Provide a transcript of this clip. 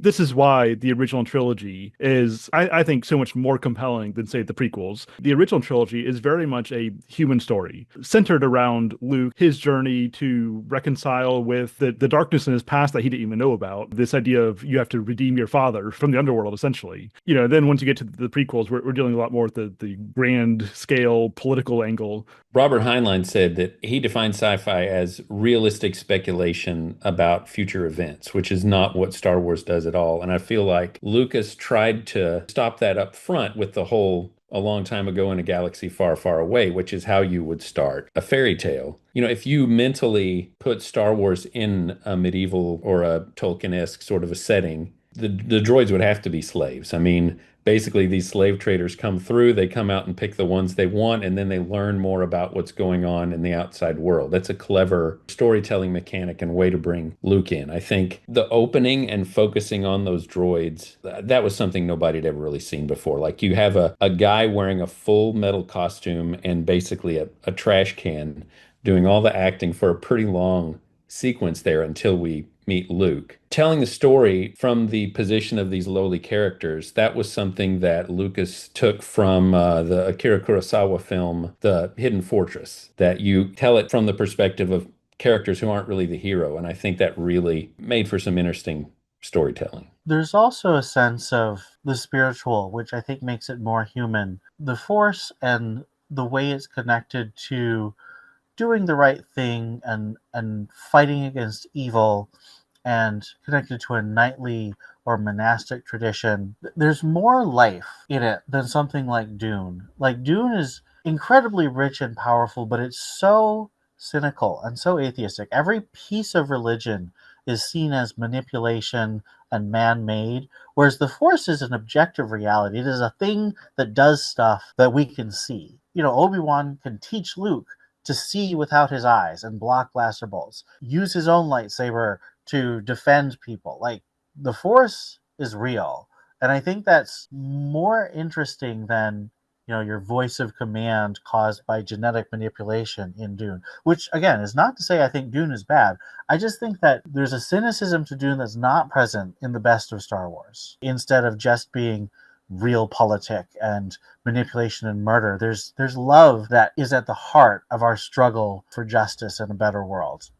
this is why the original trilogy is, I think, so much more compelling than, say, the prequels. The original trilogy is very much a human story centered around Luke, his journey to reconcile with the darkness in his past that he didn't even know about. This idea of you have to redeem your father from the underworld, essentially. Then once you get to the prequels, we're dealing a lot more with the grand scale political angle. Robert Heinlein said that he defines sci-fi as realistic speculation about future events, which is not what Star Wars does at all. And I feel like Lucas tried to stop that up front with the whole a long time ago in a galaxy far, far away, which is how you would start a fairy tale. If you mentally put Star Wars in a medieval or a Tolkien-esque sort of a setting, the droids would have to be slaves. I mean, basically these slave traders come through, they come out and pick the ones they want, and then they learn more about what's going on in the outside world. That's a clever storytelling mechanic and way to bring Luke in. I think the opening and focusing on those droids, that was something nobody had ever really seen before. Like you have a guy wearing a full metal costume and basically a trash can doing all the acting for a pretty long sequence there until we meet Luke. Telling the story from the position of these lowly characters, that was something that Lucas took from the Akira Kurosawa film, The Hidden Fortress, that you tell it from the perspective of characters who aren't really the hero. And I think that really made for some interesting storytelling. There's also a sense of the spiritual, which I think makes it more human. The Force and the way it's connected to doing the right thing and fighting against evil and connected to a knightly or monastic tradition. There's more life in it than something like Dune. Like Dune is incredibly rich and powerful, but it's so cynical and so atheistic. Every piece of religion is seen as manipulation and man-made, whereas the Force is an objective reality. It is a thing that does stuff that we can see. Obi-Wan can teach Luke to see without his eyes and block blaster bolts, use his own lightsaber to defend people. Like, the Force is real. And I think that's more interesting than, your voice of command caused by genetic manipulation in Dune. Which, again, is not to say I think Dune is bad. I just think that there's a cynicism to Dune that's not present in the best of Star Wars. Instead of just being realpolitik and manipulation and murder, there's love that is at the heart of our struggle for justice and a better world.